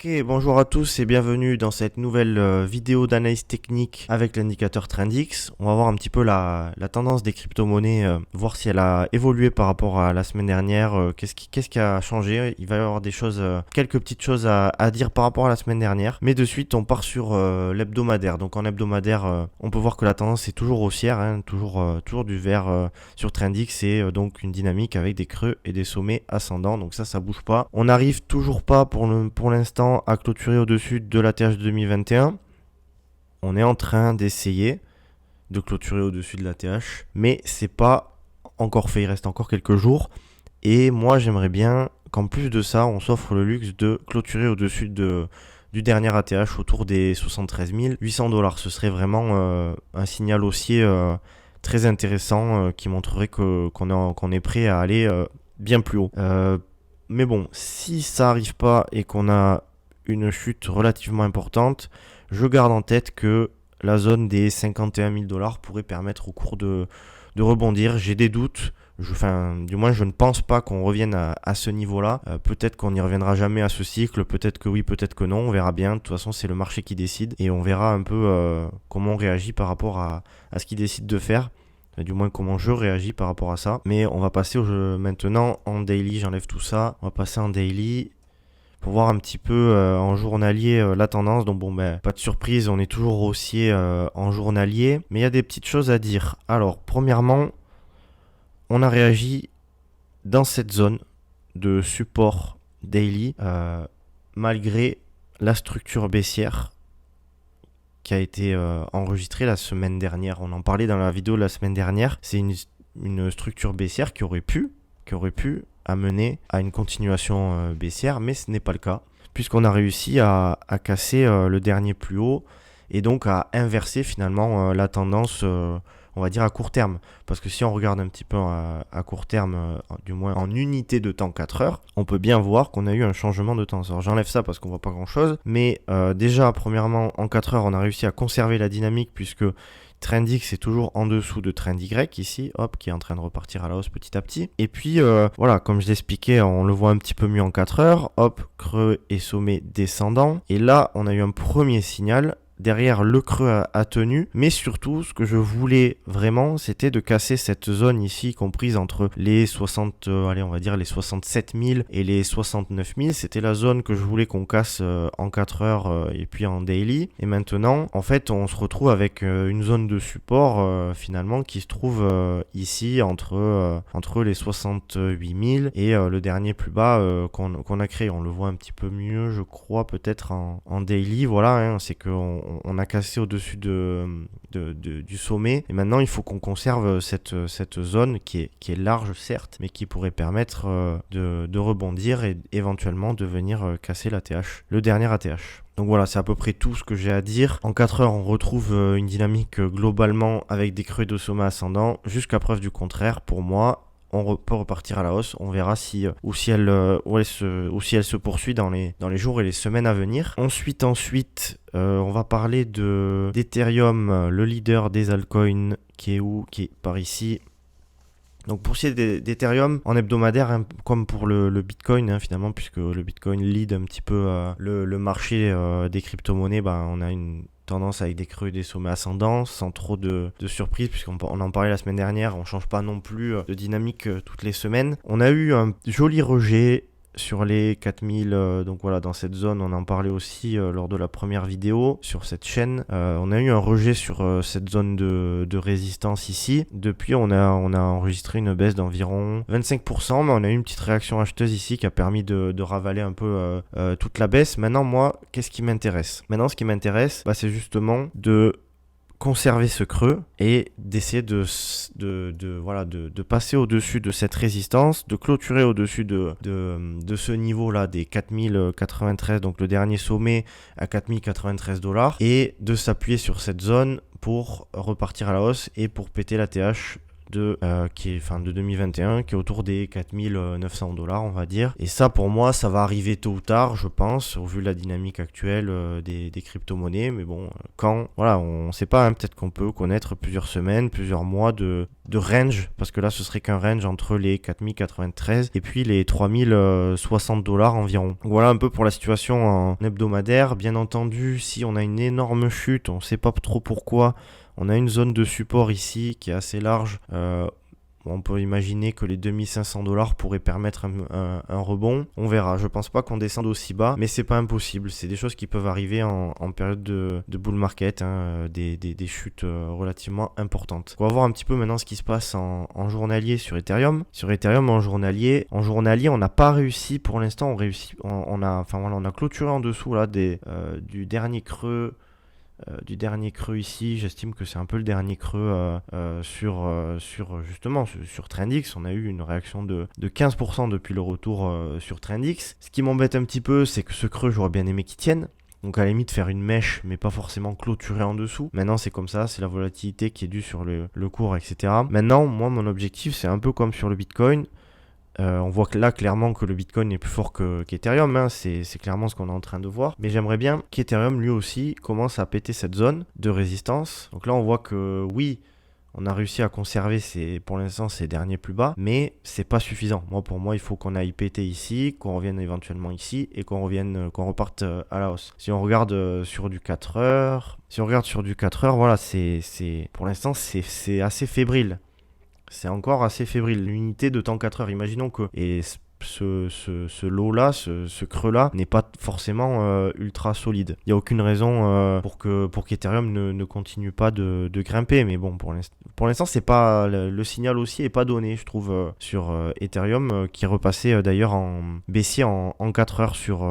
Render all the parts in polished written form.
Ok, bonjour à tous et bienvenue dans cette nouvelle vidéo d'analyse technique avec l'indicateur Trendix. On va voir un petit peu la tendance des crypto-monnaies, voir si elle a évolué par rapport à la semaine dernière, qu'est-ce qui a changé. Il va y avoir des choses, quelques petites choses à dire par rapport à la semaine dernière. Mais de suite, on part sur l'hebdomadaire. Donc en hebdomadaire, on peut voir que la tendance est toujours haussière, hein, toujours du vert sur Trendix et donc une dynamique avec des creux et des sommets ascendants. Donc ça bouge pas. On n'arrive toujours pas pour l'instant à clôturer au-dessus de la TH 2021. On est en train d'essayer de clôturer au-dessus de la TH, mais c'est pas encore fait, il reste encore quelques jours. Et moi j'aimerais bien qu'en plus de ça, on s'offre le luxe de clôturer au-dessus du dernier ATH autour des 73 800 $. Ce serait vraiment un signal haussier très intéressant qui montrerait qu'on est prêt à aller bien plus haut. Mais bon, si ça arrive pas et qu'on a une chute relativement importante, je garde en tête que la zone des 51 000 $ pourrait permettre au cours de rebondir. J'ai des doutes. Du moins, je ne pense pas qu'on revienne à ce niveau-là. Peut-être qu'on n'y reviendra jamais à ce cycle. Peut-être que oui, peut-être que non. On verra bien. De toute façon, c'est le marché qui décide. Et on verra un peu comment on réagit par rapport à ce qu'il décide de faire. Du moins comment je réagis par rapport à ça. Mais on va passer au jeu maintenant en daily. J'enlève tout ça. On va passer en daily pour voir un petit peu en journalier la tendance. Donc bon, pas de surprise, on est toujours haussier en journalier. Mais il y a des petites choses à dire. Alors, premièrement, on a réagi dans cette zone de support daily malgré la structure baissière qui a été enregistrée la semaine dernière. On en parlait dans la vidéo de la semaine dernière. C'est une structure baissière qui aurait pu amener à une continuation baissière, mais ce n'est pas le cas, puisqu'on a réussi à casser le dernier plus haut et donc à inverser finalement la tendance, on va dire à court terme. Parce que si on regarde un petit peu à court terme, du moins en unité de temps 4 heures, on peut bien voir qu'on a eu un changement de temps. Alors j'enlève ça parce qu'on voit pas grand chose, mais déjà premièrement en 4 heures on a réussi à conserver la dynamique puisque Trendix est toujours en dessous de Trend Y ici, hop, qui est en train de repartir à la hausse petit à petit. Et puis voilà, comme je l'expliquais, on le voit un petit peu mieux en 4 heures, hop, creux et sommet descendant. Et là, on a eu un premier signal. Derrière, le creux a tenu, mais surtout, ce que je voulais vraiment, c'était de casser cette zone ici, comprise entre les 67 000 et les 69 000. C'était la zone que je voulais qu'on casse en 4 heures et puis en daily. Et maintenant, en fait, on se retrouve avec une zone de support finalement qui se trouve ici entre les 68 000 et le dernier plus bas qu'on a créé. On le voit un petit peu mieux, je crois, peut-être en daily. Voilà, hein, c'est qu'on a cassé au-dessus du sommet et maintenant il faut qu'on conserve cette zone qui est large certes, mais qui pourrait permettre de rebondir et éventuellement de venir casser l'ATH, le dernier ATH. Donc voilà, c'est à peu près tout ce que j'ai à dire. En 4 heures, on retrouve une dynamique globalement avec des creux de sommet ascendant jusqu'à preuve du contraire pour moi. On peut repartir à la hausse, on verra si elle se poursuit dans les jours et les semaines à venir. Ensuite, on va parler d'Ethereum, le leader des altcoins, qui est par ici. Donc pour ce qui est d'Ethereum, en hebdomadaire, hein, comme pour le Bitcoin, hein, finalement, puisque le Bitcoin lead un petit peu le marché des crypto-monnaies, on a une tendance avec des creux et des sommets ascendants, sans trop de surprise, puisqu'on en parlait la semaine dernière, on ne change pas non plus de dynamique toutes les semaines. On a eu un joli rejet sur les 4000, donc voilà, dans cette zone, on en parlait aussi lors de la première vidéo sur cette chaîne. On a eu un rejet sur cette zone de résistance ici. Depuis, on a enregistré une baisse d'environ 25%, mais on a eu une petite réaction acheteuse ici qui a permis de ravaler un peu toute la baisse. Maintenant, moi, qu'est-ce qui m'intéresse? Maintenant, ce qui m'intéresse, c'est justement de conserver ce creux et d'essayer de passer au-dessus de cette résistance, de clôturer au-dessus de ce niveau-là des 4093, donc le dernier sommet à 4093 $, et de s'appuyer sur cette zone pour repartir à la hausse et pour péter la TH de 2021 qui est autour des 4900 $, on va dire. Et ça, pour moi, ça va arriver tôt ou tard, je pense, au vu de la dynamique actuelle des crypto-monnaies. Mais bon, voilà, on sait pas, hein, peut-être qu'on peut connaître plusieurs semaines, plusieurs mois de range, parce que là, ce serait qu'un range entre les 4093 et puis les 3060 $ environ. Donc voilà un peu pour la situation en hebdomadaire. Bien entendu, si on a une énorme chute, on sait pas trop pourquoi, on a une zone de support ici qui est assez large. On peut imaginer que les 2500 $ pourraient permettre un rebond. On verra. Je pense pas qu'on descende aussi bas, mais c'est pas impossible. C'est des choses qui peuvent arriver en période de bull market, hein, des chutes relativement importantes. On va voir un petit peu maintenant ce qui se passe en journalier sur Ethereum. Sur Ethereum, en journalier, on n'a pas réussi pour l'instant. On a clôturé en dessous là du dernier creux. Du dernier creux ici, j'estime que c'est un peu le dernier creux sur Trendix. On a eu une réaction de 15% depuis le retour sur Trendix. Ce qui m'embête un petit peu, c'est que ce creux, j'aurais bien aimé qu'il tienne. Donc à la limite faire une mèche, mais pas forcément clôturer en dessous. Maintenant c'est comme ça, c'est la volatilité qui est due sur le cours, etc. Maintenant, moi mon objectif, c'est un peu comme sur le Bitcoin. On voit que là clairement que le Bitcoin est plus fort qu'Ethereum, hein, c'est clairement ce qu'on est en train de voir. Mais j'aimerais bien qu'Ethereum lui aussi commence à péter cette zone de résistance. Donc là on voit que oui, on a réussi à conserver pour l'instant ces derniers plus bas, mais c'est pas suffisant. Pour moi, il faut qu'on aille péter ici, qu'on revienne éventuellement ici et qu'on reparte à la hausse. Si on regarde sur du 4 heures, voilà, pour l'instant c'est assez fébrile. C'est encore assez fébrile. L'unité de temps 4 heures, imaginons que... Et ce lot-là, ce creux-là, n'est pas forcément ultra solide. Il n'y a aucune raison pour qu'Ethereum ne continue pas de grimper. Mais bon, pour l'instant, c'est pas le signal aussi n'est pas donné, je trouve, sur Ethereum, qui est repassé d'ailleurs en baissier en 4 heures sur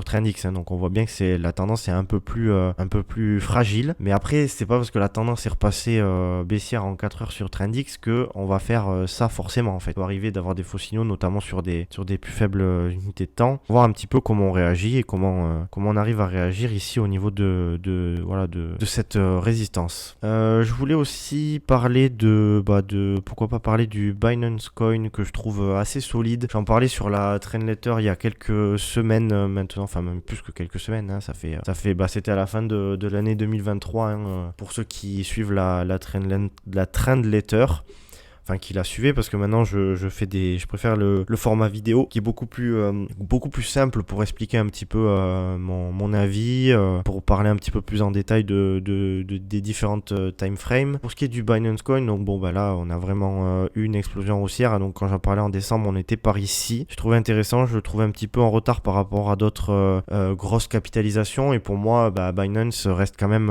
Trendix. Hein. Donc on voit bien que la tendance est un peu plus fragile. Mais après, c'est pas parce que la tendance est repassée baissière en 4 heures sur Trendix qu'on va faire ça forcément. En fait, il peut arriver d'avoir des faux signaux, notamment sur des plus faibles unités de temps, voir un petit peu comment on réagit et comment on arrive à réagir ici au niveau de cette résistance. Je voulais aussi parler pourquoi pas parler du Binance Coin que je trouve assez solide. J'en parlais sur la Trendletter il y a quelques semaines maintenant, enfin même plus que quelques semaines, hein, c'était à la fin de l'année 2023, hein, pour ceux qui suivent la Trendletter. Enfin, qui la suivait, parce que maintenant je préfère le format vidéo qui est beaucoup plus simple pour expliquer un petit peu mon avis, pour parler un petit peu plus en détail des différentes time frames. Pour ce qui est du Binance Coin, donc là on a vraiment eu une explosion haussière. Donc quand j'en parlais en décembre, on était par ici. Je trouvais intéressant, je le trouvais un petit peu en retard par rapport à d'autres grosses capitalisations, et pour moi Binance reste quand même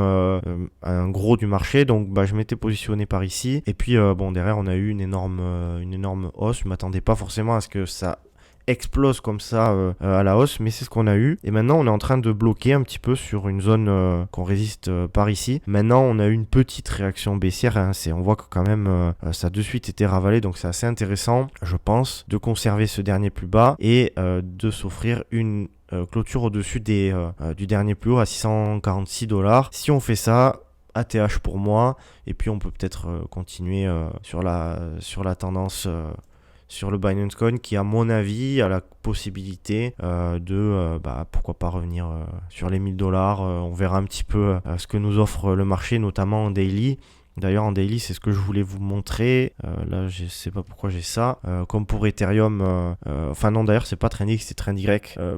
un gros du marché, donc je m'étais positionné par ici. Et puis derrière on a eu une énorme hausse. Je m'attendais pas forcément à ce que ça explose comme ça à la hausse, mais c'est ce qu'on a eu. Et maintenant on est en train de bloquer un petit peu sur une zone qu'on résiste par ici. Maintenant on a eu une petite réaction baissière, hein. On voit que quand même ça a de suite été ravalé, donc c'est assez intéressant, je pense, de conserver ce dernier plus bas et de s'offrir une clôture au-dessus du dernier plus haut à 646 $. Si on fait ça, ATH pour moi, et puis on peut peut-être continuer sur la tendance sur le Binance Coin, qui à mon avis a la possibilité pourquoi pas revenir sur les 1000 $. On verra un petit peu ce que nous offre le marché, notamment en daily. D'ailleurs en daily, c'est ce que je voulais vous montrer. Là je sais pas pourquoi j'ai ça, comme pour Ethereum, non, d'ailleurs c'est pas Trendix, c'est TrendY,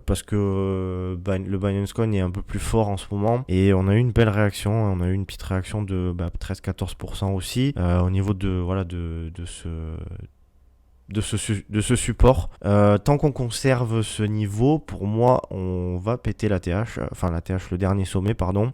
parce que le Binance Coin est un peu plus fort en ce moment, et on a eu une belle réaction. On a eu une petite réaction de 13-14% aussi au niveau de ce support. Tant qu'on conserve ce niveau, pour moi on va péter la TH, le dernier sommet, pardon.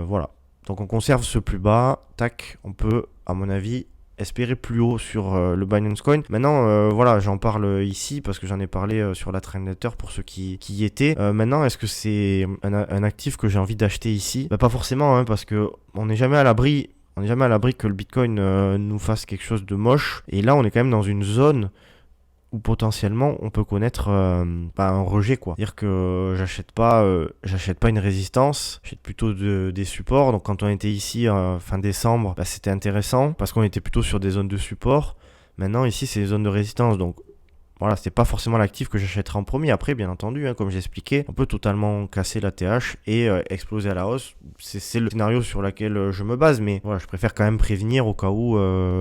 Voilà. Donc on conserve ce plus bas, tac, on peut, à mon avis, espérer plus haut sur le Binance Coin. Maintenant, j'en parle ici parce que j'en ai parlé sur la Trendletter pour ceux qui y étaient. Maintenant, est-ce que c'est un actif que j'ai envie d'acheter ici ? Pas forcément, hein, parce que on n'est jamais à l'abri. On n'est jamais à l'abri que le Bitcoin nous fasse quelque chose de moche. Et là, on est quand même dans une zone où potentiellement on peut connaître un rejet, quoi. C'est-à-dire que j'achète pas une résistance, j'achète plutôt des supports. Donc quand on était ici fin décembre, c'était intéressant parce qu'on était plutôt sur des zones de support. Maintenant ici c'est des zones de résistance, donc voilà, c'est pas forcément l'actif que j'achèterai en premier. Après, bien entendu, comme j'ai expliqué, on peut totalement casser la TH et exploser à la hausse. C'est le scénario sur lequel je me base, mais voilà, je préfère quand même prévenir au cas où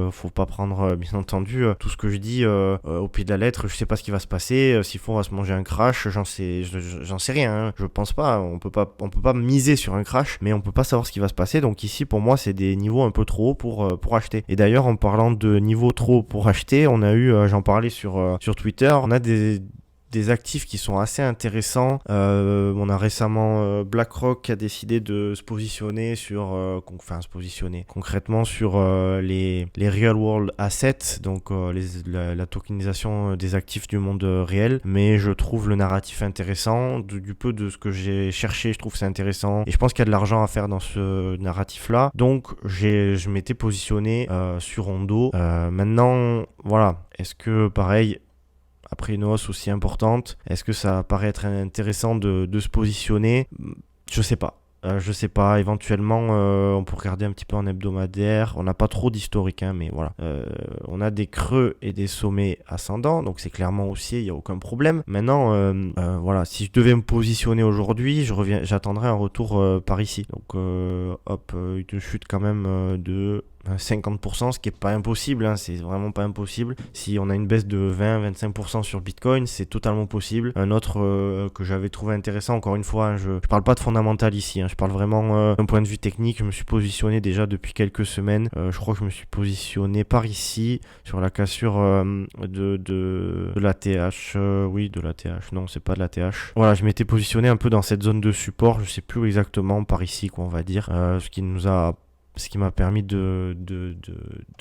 faut pas prendre, bien entendu, tout ce que je dis au pied de la lettre. Je sais pas ce qui va se passer. S'il faut, on va se manger un crash. J'en sais rien. Hein. Je pense pas. On peut pas miser sur un crash, mais on peut pas savoir ce qui va se passer. Donc ici, pour moi, c'est des niveaux un peu trop hauts pour acheter. Et d'ailleurs, en parlant de niveaux trop hauts pour acheter, on a eu, j'en parlais sur Twitter. On a des actifs qui sont assez intéressants. On a récemment BlackRock qui a décidé de se positionner concrètement sur les real world assets, donc la tokenisation des actifs du monde réel. Mais je trouve le narratif intéressant. Du peu de ce que j'ai cherché, je trouve c'est intéressant. Et je pense qu'il y a de l'argent à faire dans ce narratif-là. Donc je m'étais positionné sur Ondo. Maintenant, voilà. Est-ce que pareil, après une hausse aussi importante, est-ce que ça paraît être intéressant de se positionner? Je sais pas. Éventuellement, on peut regarder un petit peu en hebdomadaire. On n'a pas trop d'historique, hein, mais voilà. On a des creux et des sommets ascendants, donc c'est clairement haussier, il n'y a aucun problème. Maintenant, voilà, si je devais me positionner aujourd'hui, j'attendrais un retour par ici. Donc, une chute quand même de 50%, ce qui est pas impossible, hein, c'est vraiment pas impossible. Si on a une baisse de 20-25% sur Bitcoin, c'est totalement possible. Un autre que j'avais trouvé intéressant, encore une fois, hein, je parle pas de fondamental ici, hein, je parle vraiment d'un point de vue technique. Je me suis positionné déjà depuis quelques semaines. Je crois que je me suis positionné par ici sur la cassure de la TH. Oui, de la TH. Non, c'est pas de la TH. Voilà, je m'étais positionné un peu dans cette zone de support. Je sais plus exactement, par ici, quoi, on va dire. Ce qui m'a permis de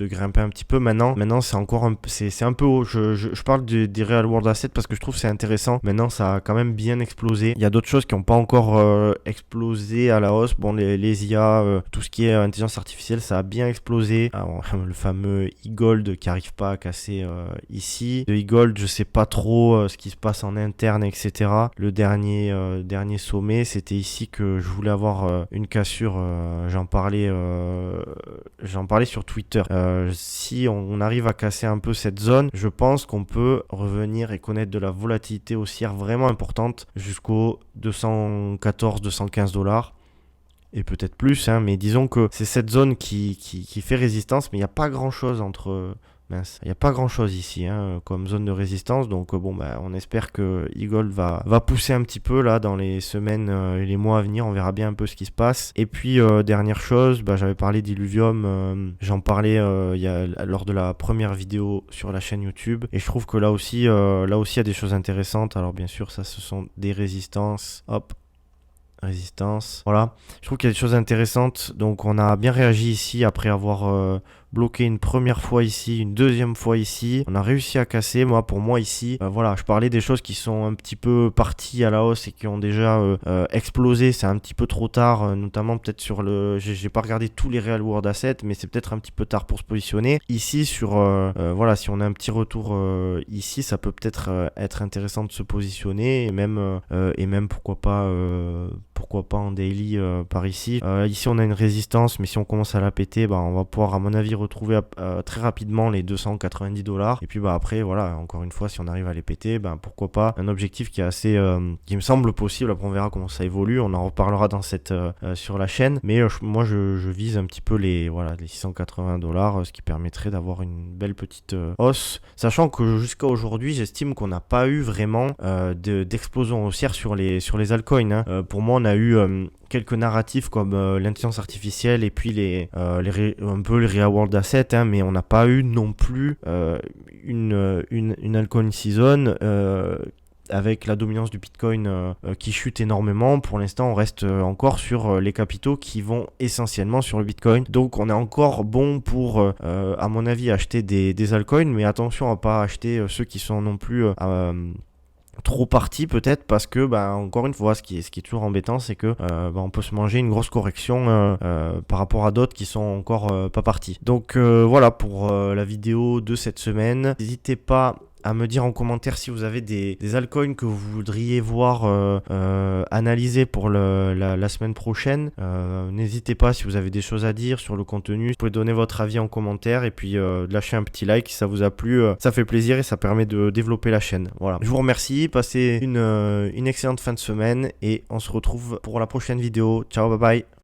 grimper un petit peu. Maintenant c'est encore c'est un peu haut. Je parle des real world assets parce que je trouve que c'est intéressant. Maintenant ça a quand même bien explosé. Il y a d'autres choses qui n'ont pas encore explosé à la hausse. Bon, les IA, tout ce qui est intelligence artificielle, ça a bien explosé. Alors, le fameux e-gold qui arrive pas à casser ici. Le e-gold, je sais pas trop ce qui se passe en interne, etc. Le dernier sommet, c'était ici que je voulais avoir une cassure. J'en parlais sur Twitter. Si on arrive à casser un peu cette zone, je pense qu'on peut revenir et connaître de la volatilité haussière vraiment importante jusqu'aux 214-215 $. Et peut-être plus, hein, mais disons que c'est cette zone qui fait résistance, mais il n'y a pas grand chose entre... Il n'y a pas grand chose ici comme zone de résistance, donc on espère que e-gold va pousser un petit peu là dans les semaines et les mois à venir. On verra bien un peu ce qui se passe. Et puis dernière chose, j'avais parlé d'Illuvium, j'en parlais lors de la première vidéo sur la chaîne YouTube, et je trouve que là aussi il y a des choses intéressantes. Alors bien sûr, ça ce sont des résistances. Hop, résistance, voilà, je trouve qu'il y a des choses intéressantes. Donc on a bien réagi ici après avoir bloqué une première fois ici, une deuxième fois ici, on a réussi à casser. Pour moi ici, voilà, je parlais des choses qui sont un petit peu parties à la hausse et qui ont déjà explosé. C'est un petit peu trop tard, notamment peut-être sur j'ai pas regardé tous les real world assets, mais c'est peut-être un petit peu tard pour se positionner ici sur voilà, si on a un petit retour ici, ça peut peut-être être intéressant de se positionner, et même pourquoi pas en daily par ici. Ici on a une résistance, mais si on commence à la péter, on va pouvoir à mon avis retrouver très rapidement les 290 $. Et puis après, voilà, encore une fois, si on arrive à les péter, pourquoi pas. Un objectif qui est assez, qui me semble possible. Après on verra comment ça évolue, on en reparlera sur la chaîne. Mais moi je vise un petit peu les 680 $, ce qui permettrait d'avoir une belle petite hausse. Sachant que jusqu'à aujourd'hui, j'estime qu'on n'a pas eu vraiment d'explosion haussière sur les altcoins. Hein. Pour moi, on a eu quelques narratifs comme l'intelligence artificielle et puis un peu les real world assets, hein, mais on n'a pas eu non plus une altcoin season avec la dominance du Bitcoin qui chute énormément. Pour l'instant, on reste encore sur les capitaux qui vont essentiellement sur le Bitcoin. Donc, on est encore bon pour, à mon avis, acheter des altcoins, mais attention à ne pas acheter ceux qui sont non plus... trop parti peut-être, parce que encore une fois, ce qui est toujours embêtant, c'est que on peut se manger une grosse correction par rapport à d'autres qui sont encore pas partis. Donc voilà pour la vidéo de cette semaine. N'hésitez pas à me dire en commentaire si vous avez des altcoins que vous voudriez voir analyser pour la semaine prochaine. N'hésitez pas si vous avez des choses à dire sur le contenu. Vous pouvez donner votre avis en commentaire et puis lâcher un petit like si ça vous a plu. Ça fait plaisir et ça permet de développer la chaîne. Voilà. Je vous remercie. Passez une excellente fin de semaine et on se retrouve pour la prochaine vidéo. Ciao, bye bye.